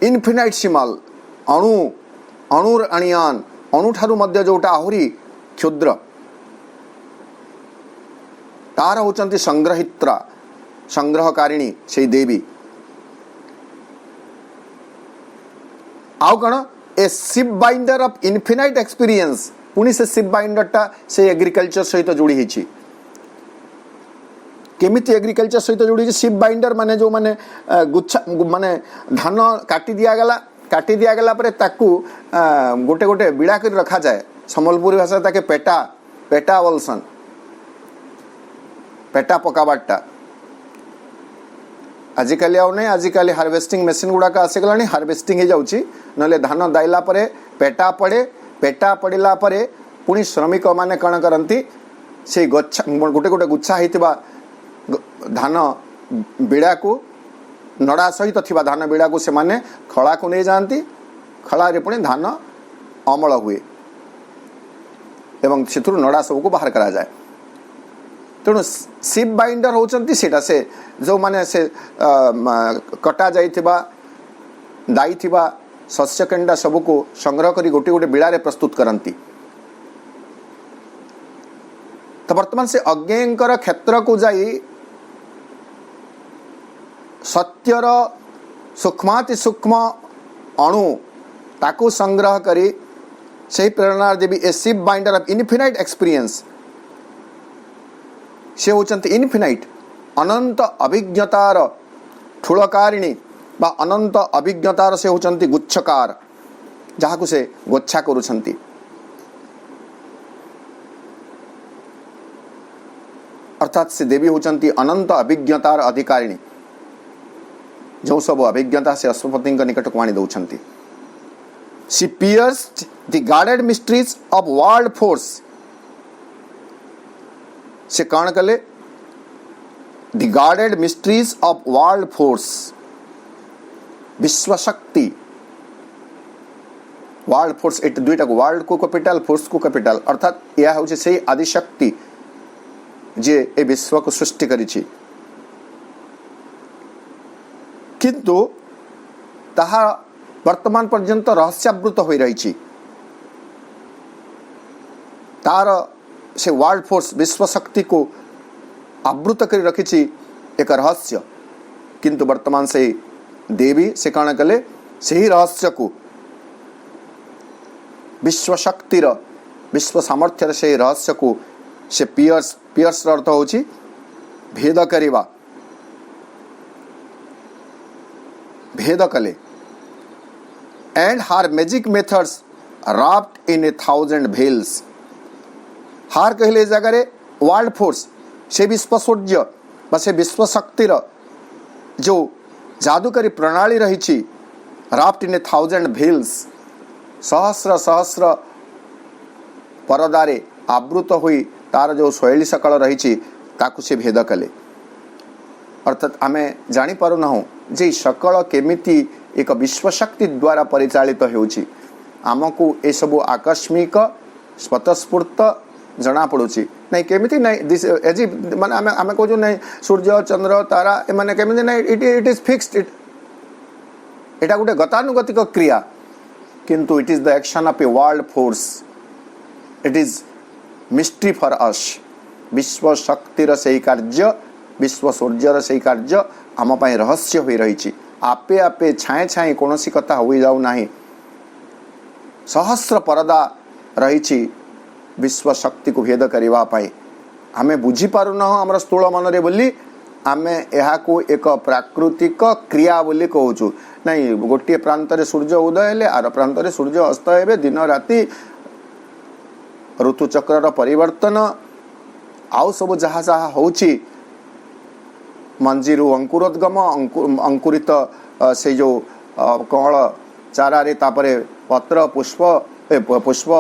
इनफिनाइट स्मॉल अणु अणुर अणियान अणु ठारू मध्य जोटा आहुरी क्षुद्र तार होचंती संग्रहित्रा संग्रहकारिणी से देवी आउ कण ए sheaf binder of infinite experience पुणी से शिप बाइंडर टा से एग्रीकल्चर सहित जोड़ी हिची केमिति एग्रीकल्चर सहित जोड़ी शिप बाइंडर माने जो माने गुच्छा माने धान काटी दिया गला परे ताकू गोटे गोटे बिड़ा कर रखा जाए सम्बलपुरी भाषा ताके पेटा पेटा बोलसन पेटा पकाबाटा आजिकल आउ नहीं आजिकल हार्वेस्टिंग मशीन गुड़ाक आसीगला हार्वेस्टिंग हो जाउची नले धान दाइला परे पेटा पड़े पेटा पड़िला परे पुणी श्रमिक माने कण करंती से गच्छा गोटे गोटे गुच्छा होइतिबा धान बिड़ा को नड़ा सहित थिबा धान बिड़ा को से माने खला को नहीं जाती खला रे पुणी धान अमल हुए एवं सेथुर नड़ा सब को बाहर करा जाए। तेणु शिप बाइंडर होचंती सेटा से जो माने से कटा जाइथिबा दाई थिबा शस्य केंडा सब को संग्रह करी गोटे गोटे बिड़ा रे प्रस्तुत करंती। तो वर्तमान से अज्ञेयंकर क्षेत्र को जाई सत्यर सूक्ष्माति सूक्ष्म अणु ताकू संग्रह करी से प्रेरणा देवी a sheaf binder of infinite experience से होचंती इनफिनाइट अनंत अभिज्ञतार ठुलकारिणी बा अनंत अभिज्ञतार से होचंती गुच्छकार जहाँ को से गोच्छा करुछंती। अर्थात से देवी होचंती अनंत अभिज्ञतार अधिकारिणी जो सब अभिज्ञता से अश्वपति निकट को आनी दौरान she pierced the guarded mysteries of world force से कौन कले the guarded mysteries of world force विश्व शक्ति वर्ल्ड फोर्स एट दुईटा वर्ल्ड को कैपिटल फोर्स को कैपिटल अर्थात यह हूँ से आदिशक्ति जे ए विश्व को सृष्टि करिछि किंतु ताहा वर्तमान पर्यंत रहस्यावृत हो रही तार से वर्ल्ड फोर्स विश्व शक्ति को आवृत कर रखी एक रहस्य किंतु वर्तमान से देवी से कण कले से ही रहस्य को विश्व शक्तिर विश्व सामर्थ्य से रहस्य को से पियर्स पियर्स अर्थ होची भेद करिवा भेद कले एंड हार magic methods wrapped in 1,000 veils हार कहले जगह वर्ल्ड फोर्स से विश्व सूर्य से विश्व शक्तिर जो जादूकारी प्रणाली रही wrapped in 1,000 veils सहस्र सहस्र परदारे आवृत हुई तार जो शैली सकल रही ताकू से भेद कले अर्थात आमे जानी पारु ना जे सकल केमिति एक विश्वशक्ति द्वारा परिचालित होउछि आमको ए सब आकस्मिक स्वतस्फूर्त जना पड़ुछि नहीं केमिति नहीं दिस एजी माने आमे कहू नहीं सूर्य चंद्र तारा ए माने केमिति नहीं इट इज फिक्स्ड इट एटा गुटे गतानुगतिक क्रिया किंतु it is the action of a world force it is mystery for us विश्व शक्तिर से कार्य विश्व सूर्यर से कार्य आम रहस्य हो रही आपे आपे छाए छाए कौन सी कथा हो जाऊ ना, सहस्र परदा रही विश्व शक्ति को भेद करने आमे बुझी पारु न हमर स्थूल मन रे बोली आमे को एक प्राकृतिक क्रिया बोली कहूँ। नहीं गोटे प्रांत रे सूर्य उदय हेले आर प्रांत रे सूर्य अस्त हेबे, दिन राति ऋतुचक्र परिवर्तन आउ सब जहाँ जहाँ होची मंजीरु अंकुरोद्गम अंकुरित से जो कमल चारा रे तापरे पत्र पुष्प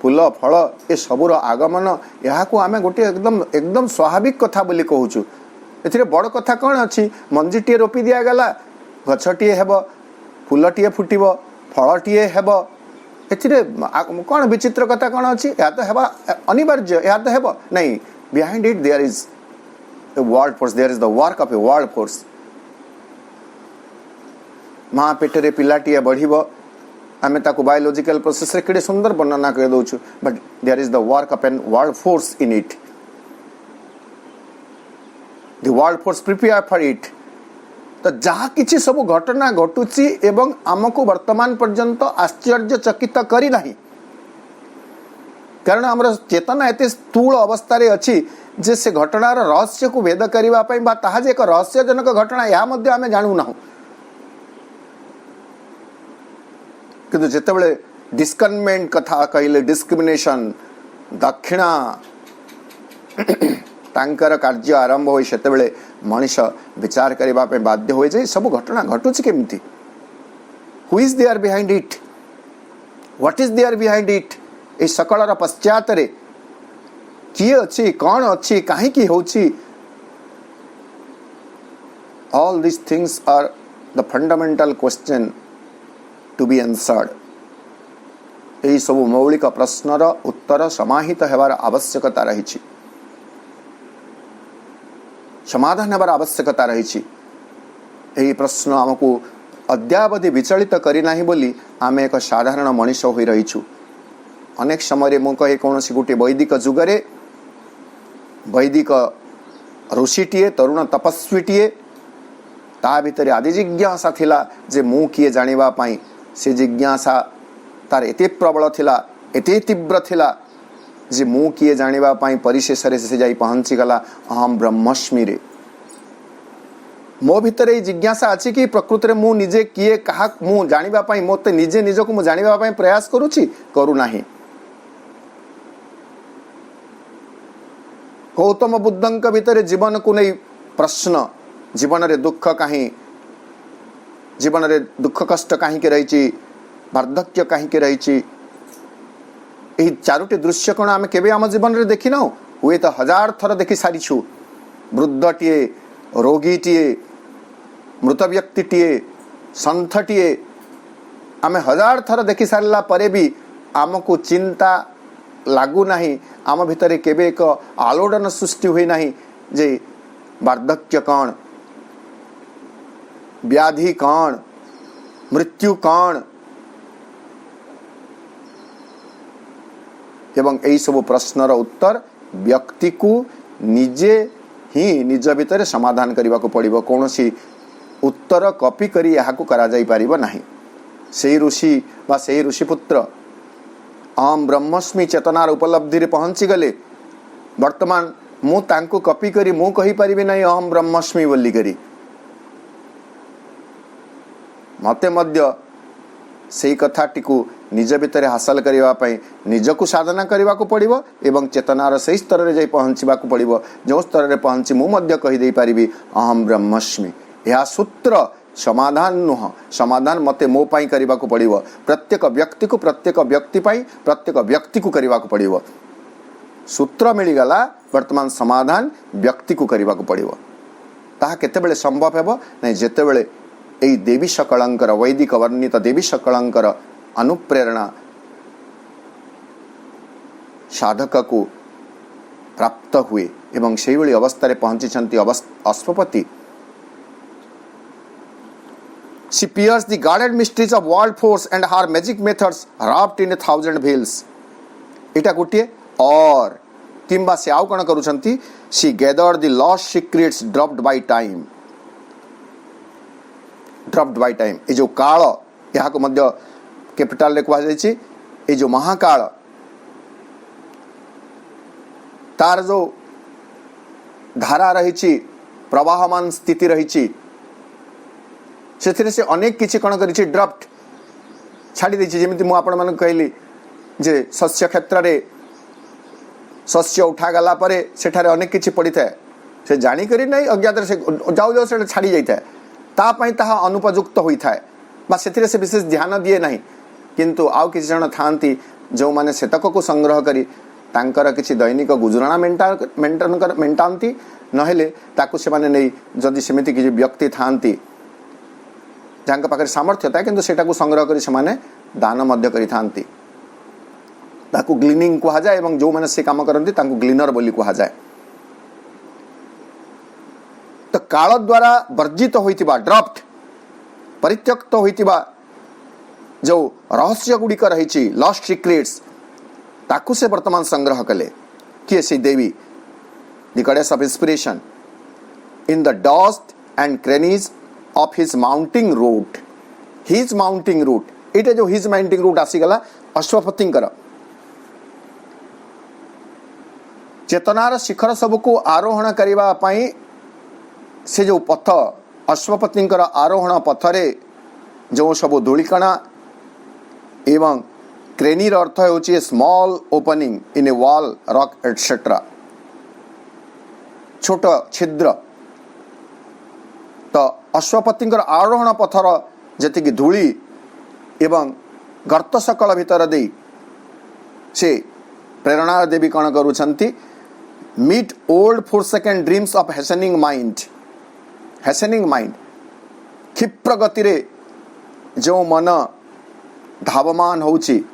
फूल फल ए सबूर आगमन यहाँ को आमे गोटे एकदम एकदम स्वाभाविक कथा बोली कहूँ। एथिरे बड़ कथा कौन अच्छी? मंजीटे रोपी दिया गला, गछटे हेब, फूलटे फुटिब, फलटे हेब, एथिरे कौन विचित्र कथा कौन अच्छी? या तो हेबा अनिवार्य, या तो हेब नहीं। Behind it there is a world force, there is the work of a world force. माँ पेटरे पिलाटिए बढ़िब, आमे ताकू बायोलॉजिकल प्रोसेस रे केडे सुंदर वर्णना कर दउछु, but there is the work of an world force in it. The world force prepare for it. तो जहाँ किसी सब घटना घटुची एवं आमको वर्तमान पर्यंत आश्चर्यचकित करी नाही, कारण आमर चेतना एते स्थूल अवस्था रे अछि जे से घटनार रहस्य को भेद करिवा पई बा ताहा जे एक रहस्यजनक घटना या मध्ये आमे जानु नाहु. किंतु जेतेबेले डिस्कनमेंट कथा कहिले, डिस्क्रिमिनेशन दक्षिणा तांकर कार्य आरंभ होई, सेतेबेले मनुष्य विचार करिवा पई बाध्य होई जे सब घटना घटुची केमिति. Who is there behind it, what is there behind it. ए सकलर पश्चात रे किए अच्छी, कौन अच्छी, कहीं की होची. All this things are the fundamental question to be answered. यही सब मौलिक प्रश्नर उत्तर समाहित हेबार आवश्यकता रही, समाधान हेबार आवश्यकता रही. यही प्रश्न आमको अद्यावधि विचलित करिनाही बोली आमे एक साधारण मनुष्य होई रहीछु. अनेक समय मु कहे कौन गोटे वैदिक जुगरे वैदिक ऋषिटीए, तरुण तपस्वीटीए, ता भितर आदि जिज्ञासा थिला जे मु किए जानिबा पाई. से जिज्ञासा तार एते प्रबल थिला, एते तीव्र थिला जे मु किए जानिबा पाई परिशेष रे से जाई पहुंची गला अहम ब्रह्मस्मि रे. मो भितर ए जिज्ञासा अछि कि प्रकृति रे मु निजे किए कहा मु जानिबा पाई, मोते निजे निजको मु जानिबा पाई प्रयास करूची, करू नाही. गौतम बुद्धंक भितर जीवन को नहीं प्रश्न, जीवन रे दुख कहीं, जीवन रे दुख कष्ट कहीं के रही, वार्धक्य कहीं के रही, यही चारोटी दृश्य कौन आम केबे आम जीवन रे देखी न हुए तो 1000 थर देखी सारीछु. वृद्धटीए, रोगीटीए, मृत व्यक्तिटीए, संथटीए आम 1000 थर देखी सारला परे भी आमको चिंता लागू नहीं. आम भितर केबे एक आलोड़न सृष्टि हुई नहीं जे वार्धक्य कौन, व्याधि कौन, मृत्यु कौन. एवं यही सब प्रश्नर उत्तर व्यक्ति को निजे ही निज भितर समाधान करने को पड़िबो. कौन सी उत्तर कॉपी करी यहाँ को करा जाई पारिबो नाही. सेही ऋषि बा सेही ऋषिपुत्र अहम ब्रह्मस्मि चेतनार उपलब्धि रे पहुंची गले. वर्तमान मु तांको कॉपी करी मु कहि परिबे नाही अहम ब्रह्मस्मि बोली करी. मते मध्य सेही कथाटी को निज भितर हासिल करबा पई निजको साधना करबा को पड़िबो एवं चेतनार सही स्तर रे जाई पहुंचबा को पड़िबो. जो स्तर रे पहुंची मु मध्य कहि देई परिबी अहम ब्रह्मस्मि. यह सूत्र समाधान नुह, समाधान मते मो पाई करबा को पड़िबो. प्रत्येक व्यक्ति को प्रत्येक व्यक्ति पाई प्रत्येक व्यक्ति को करबा को पड़िबो. सूत्र मिली गला, वर्तमान समाधान व्यक्ति को करबा को पड़िबो. ताहा केतेबेले संभव हेबो नै जेतेबेले एई देवी सकलंकर वैदिक वर्णित देवी सकलंकर अनुप्रेरणा साधक को प्राप्त हुए एवं सेही भली अवस्था रे पहुंची छंती Ashwapati. She pierced the guarded mysteries of world force and her magic methods wrapped in 1000 veils. इटा गोटे और किंबा से आउ कण करूछंती. She gathered the lost secrets dropped by time. Dropped by time. ये जो काल यहाँ को मध्य कैपिटल कह जाए, ये जो महाकाल तार जो धारा रही प्रवाहमान स्थिति रही से अनेक किसी कौन कर ड्रॉप्ड छाड़ी देछि। जेमिति मु आपण मन कहली जे शस्य क्षेत्र रे शस्य उठा गला परे सेठारे अनेक किछि पड़ी थाए, से जानी करी नहीं अज्ञात से जाऊ जाऊ से छाड़ी जाई थाए, ता पई ताहा अनुपयुक्त होई थाए बा सेथिरे से विशेष ध्यान दिए नहीं। किंतु आउ किछि जण थांती जो माने सेतक को संग्रह करी तांकर किछि दैनिक गुजराणा मेंटांती नहेले ताकु से माने नहीं। जदि सेमिति किछि व्यक्ति थांती जहाँ पाखे सामर्थ्य था किंतु सेटा को संग्रह करी से दान मध्य करी थांती, ताकु ग्लीनिंग कहा जाए एवं जो माने से काम करती ताकु ग्लीनर बोली कहा जाए। तो काल द्वारा वर्जित होइतिबा ड्रॉप्ड परित्यक्त होइतिबा जो रहस्य गुड़िक रही लॉस्ट सीक्रेट्स ताकु से वर्तमान संग्रह कले किए से देवी the goddess of inspiration in the dust and crannies of his mounting route. His mounting route ये जो हिज माउंटिंग रूट आसीगला अश्वपतिंकर चेतनार शिखर सबको आरोहण करबा पई से जो पथ अश्वपतिंकर आरोहण पथरे जो सब धूलिकणा एवं क्रेनीर अर्थ होची small opening in A wall rock etcetera छोट छिद्र। तो अश्वपतिंकर आरोहण पथर जति धूली एवं गर्त सकल भितर दे से प्रेरणा देवी कौन करुछंती meet old forsaken dreams of hastening mind क्षिप्र गति रे जो मन धावमान होची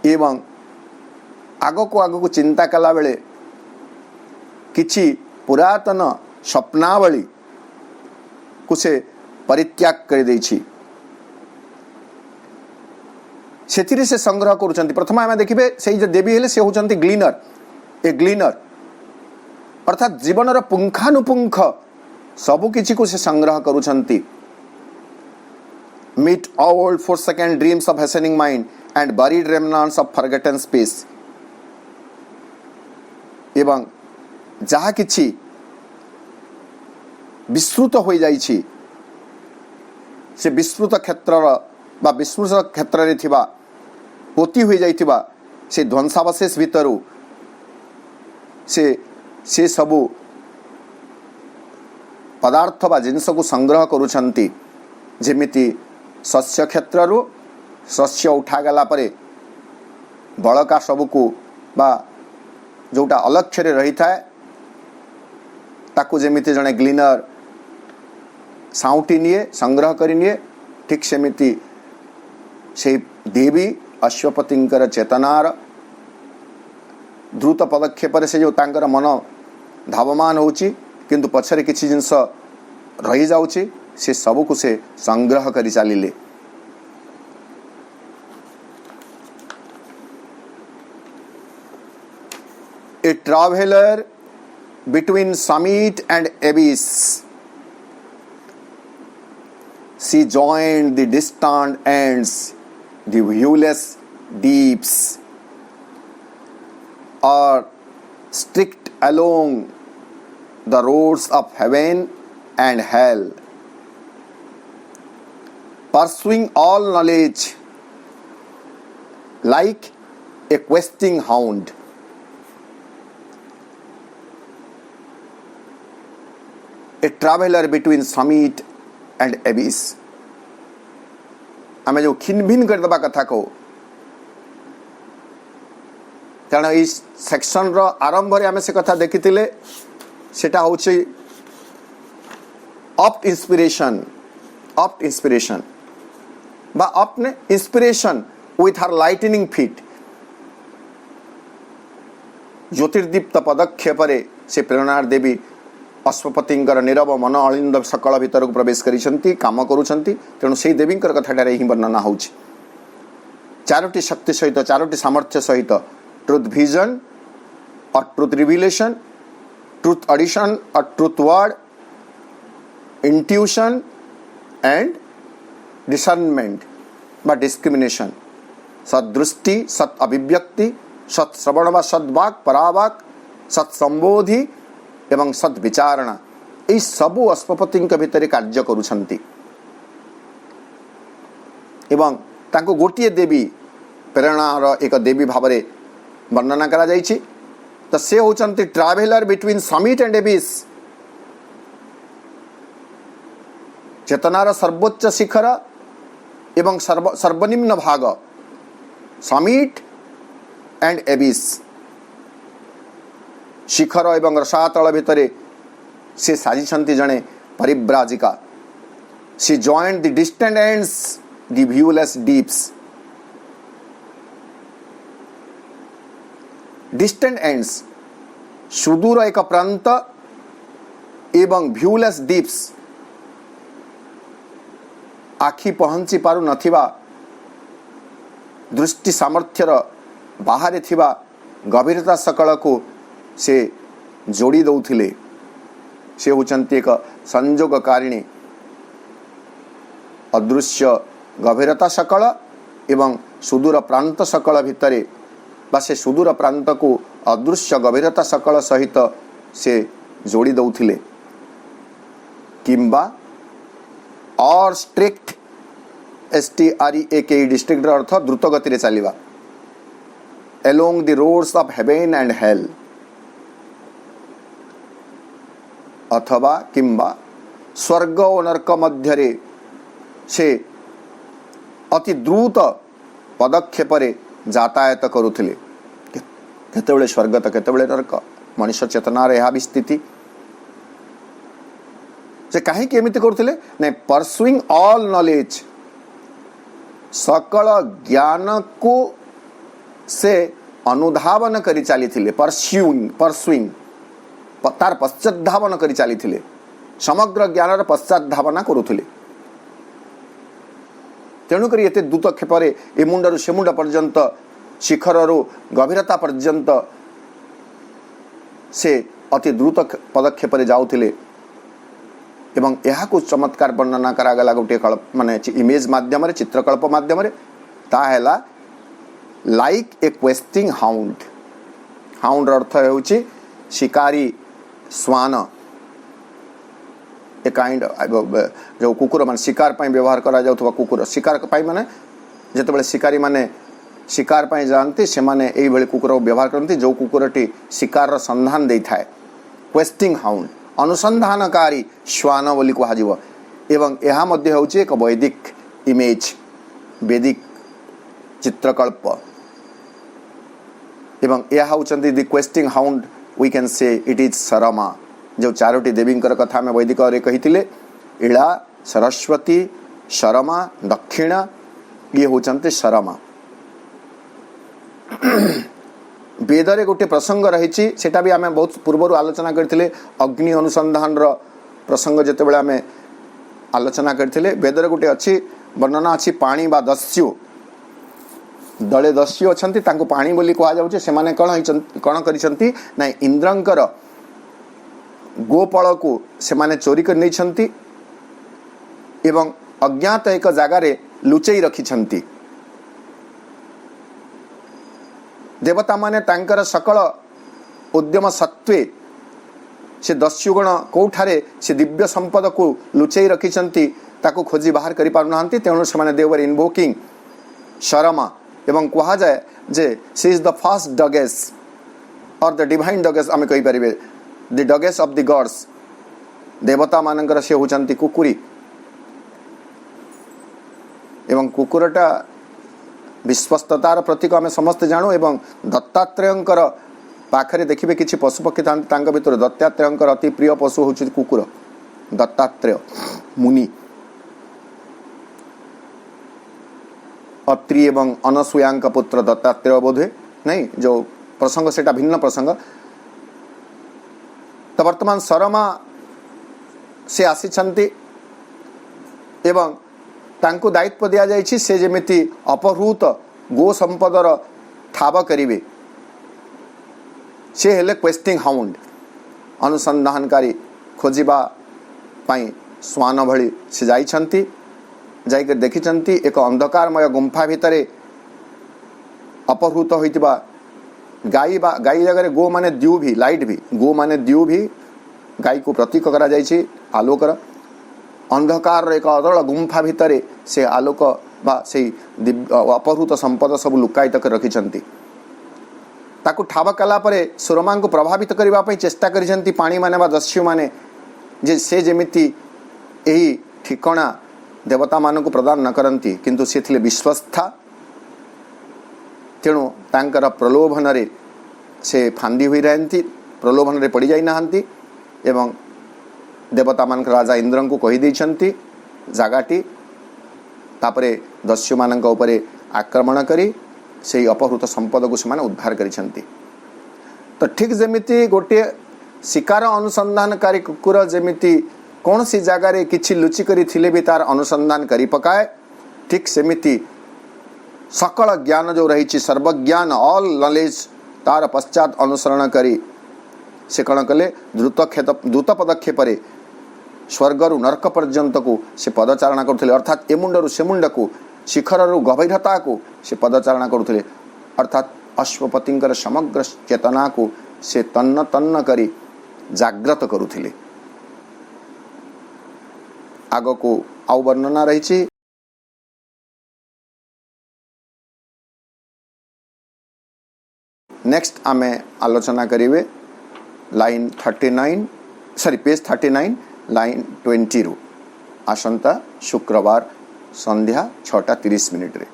एवं आग को चिंता कला बेले किछि पुरातन स्वप्नावली को से परित्याग कर देछि सेथिरे से संग्रह करुछंती। प्रथम आमे देखिबे सेही जे देवी हेले से होचंती ग्लीनर। ए ग्लीनर अर्थात जीवन रो पुंखानुपुंख सबु किछि को से संग्रह करुछंती। Meet old forsaken dreams of hastening mind and buried remnants of forgotten space एवं जहा किछि विस्तृत हो जाइछि से विस्तृत क्षेत्र बा विस्तृत क्षेत्र रे थिबा पोती हो जाइथिबा से ध्वंसावशेष भितरु से सबु पदार्थ बा जिनस को संग्रह करुछंती। जेमिति शस्य क्षेत्रु शस्य उठा गला परे बळका सबको बा जोटा अलक्ष्य रे रही थाए ताकू जेमिति जने ग्लीनर साउटी निए संग्रह करी निए ठीक सेमिति से देवी अश्वपतिंकर चेतनार द्रुत पदक्षेप से जो तांकर मन धावमान होची किंतु पछरे किछि जिंस रही जाउची से सबु को से संग्रह करी चालिले। A traveller between summit and abyss, she joined the distant ends, the viewless deeps, or strict along the roads of heaven and hell, pursuing all knowledge like a questing hound. A traveler between summit and abyss. आमे जो खिन भिन कर दबा कथा को कारण इस सेक्शन रो आरंभ रे आमे से कथा देखितिले सेटा होछि ऑप्ट इंस्पिरेशन बा अपने inspiration with her lightning feet ज्योतिर्दीप्त पदक्षेप रे से प्रेरणा देवी अश्वपतिंकर नीरव मन अलिंद सकल भीतर को प्रवेश करिसंती काम करूछंती। तेणु से देवींकर कथाटारे ही वर्णना होछि चारोटी शक्ति सहित चारोटी सामर्थ्य सहित ट्रुथ विजन और ट्रुथ रिविलेशन, ट्रुथ एडिशन और truth word intuition and discernment बा डिस्क्रिमिनेशन, सदृष्टि, सत अभिव्यक्ति, सत्श्रवण बा सद्वाक परावाक, सत्संबोधि एवं सद्विचारणा, ये सबू अश्वपति भितर कार्य करुछंती एवं तांको गोटिए देवी प्रेरणार एक देवी भाव वर्णना करा जायछि। तो से होचंती ट्रावेलर बिटवीन समिट एंड एबिस, चेतनार सर्वोच्च शिखर एवं सर्वनिम्न भाग, समिट एंड एबिस, शिखर एवं रसातल भितर से साजिछंती जणे परिव्राजिका। She joined the distant ends, the viewless deeps. Distant ends सुदूर एक प्रांत एवं व्यूलेस डीप्स, आखि पहुंची पारु नथिबा दृष्टि सामर्थ्यर बाहर थिबा गभीरता सकल को से जोड़ी दौथिले। से होचंती एक संयोगकारिणी अदृश्य गभीरता सकल एवं सुदूर प्रांत सकल भितरे बा से सुदूर प्रांत को अदृश्य गभीरता सकल सहित से जोड़ी दौथिले, किंबा और स्ट्रिक्ट STREAK डिस्ट्रिक्ट अर्थ द्रुत गति रे चलिबा, along the roads of heaven and hell, अथवा किंबा स्वर्ग और नरक मध्य से अति द्रुत पदक्षेप यातायात करुथिले। केतेबेले स्वर्ग तो केतेबेले नरक, मनुष्य चेतनार यह भी स्थिति। से कहीं एमती करुथिले नहीं, परसुइंग ऑल नॉलेज, सकल ज्ञान को से अनुधावन करी चली, परसुइंग तार पश्चात धावन करी चली, समग्र ज्ञान पश्चात धावना करुथिले। तेणुक एते द्रुत क्षेपर ए मुंडर से मुंड पर्यंत, शिखर गभीरता पर्यंत से अति द्रुत पदक्षेप जाउथिले एवं यह को चमत्कार वर्णना करागला गोटे कल्प माने इमेज माध्यम रे, चित्रकल्प माध्यम रे। ता हैला like a questing hound. Hound अर्थ हेउची शिकारी स्वान, ए काइंड जो कुकुर मान शिकार पाई व्यवहार करा जाउथबा कुकुर, शिकार पाई माने जेतेबेले शिकारी माने शिकार पाई जानती से माने एई भली कुकुर व्यवहार करती, जो कुकुरटी शिकार संधान दे थाए। क्वेस्टिंग हाउंड अनुसंधानकारी श्वान बोली कह। एवं यह मध्य होची एक वैदिक इमेज, वैदिक चित्रकल्प। एवं यह होचंती the questing hound, we can say it is Sarama. जो चारोटी देवींकर कथा में वैदिक कही, इला, सरस्वती, शरमा, दक्षिणा, ये होचंती शरमा। वेदरे गोटे प्रसंग रही, सेटा भी आमे बहुत पूर्व आलोचना करथिले। अग्नि अनुसंधान रो प्रसंग जेतेबेले आमे आलोचना करथिले, वेदरे गोटे अच्छी वर्णना अच्छी, पानी बा दस्यु, दले दस्यु अछंती, तांको पानी बोली कहा जाउचे। से माने कण करिसंती ना, इंद्रंकर गोपाल को से माने चोरी कर नहीं छंती एवं अज्ञात एक जगार लुचई रखिछंती। देवता माने तांकर सकल उद्यम सत्वे से दस्युगण कोठारे से दिव्य संपद को लुचई रखिछंती, ताको खोजी बाहर करि पारु नाहंती। तेणु से माने दे वर इनवोकिंग शरमा। एवं कहा जाए जे सी इज द फर्स्ट डगेस और द डिवाइन डगेस, आमे कहि परिबे द डगेस ऑफ द गॉड्स। देवता मानकर से होचंती कुकुरी। एवं कुकुरटा विश्वस्ततार प्रतीक आम समस्त जानू। एवं दत्तात्रेयंकर पाखरे देखिए किसी पशुपक्षी था भर दत्तात्रेयंकर अति प्रिय पशु हूँ कुकुर। दत्तात्रेय मुनि अत्रि एवं अनसुयांक पुत्र दत्तात्रेय बोधे नहीं, जो प्रसंग सेटा भिन्न प्रसंग। तो वर्तमान शरमा से आसी एवं तांको दायित्व दिया जाइछि से जेमिति अपहृत गो संपदर ठाब करिवे। से हेले क्वेस्टिंग हाउंड, अनुसंधानकारी, खोजिबा पाई श्वान भली से जाइछंती जाइकर देखिछंती एक अंधकारमय गुंफा भितरे अपहृत होइतिबा गाई जगह गो माने द्यू भी लाइट भी गो माने द्यू भी गाई को प्रतीक करा जाइछि आलोकर अंधकार एक अदल गुंफा भितरे से आलोक बा से अपहृत संपद सब लुकायित कर रखिछंती ताकू ठाब कला परे सुरमा को प्रभावित करबा पई चेष्टा करिछंती पाणी माने बा दस्यु माने जे से जेमिति एही ठिकणा देवता मान को प्रदान न करती किंतु से थिले विश्वस्था तेणु तांकर प्रलोभन रे से फांदी हुई रहती प्रलोभन रे पड़ी जाई नहांती एवं देवता मान राजा इंद्र को कही देइछंती जागाटी तापरे दस्यु मान उपरे आक्रमण करी से अपहृत संपद को से उद्धार करिछंती। तो ठीक जमिति गोटे शिकार अनुसंधानकारी कुकुर जमिति कौन सी जगार किछि लुचि करी थिले भी तार अनुसंधान करी पकाए ठीक सेमिति सकल ज्ञान जो रही सर्वज्ञान ऑल नॉलेज तार पश्चात अनुसरण करी से कण कले द्रुत पदक्षेप स्वर्गरु नरक पर्यंत को से पदचारणा करुले अर्थात ए मुंडरू से मुंड को शिखररु गभीरता को से पदचारणा करुले अर्थात अश्वपतिंकर समग्र चेतना को से तन्न तन्न करी जाग्रत करुले। आग को आउ वर्णना रही नेक्स्ट आमे आलोचना करिवे लाइन 39 पेज 39 लाइन 20 रु आसंता शुक्रवार संध्या 6:30 रे।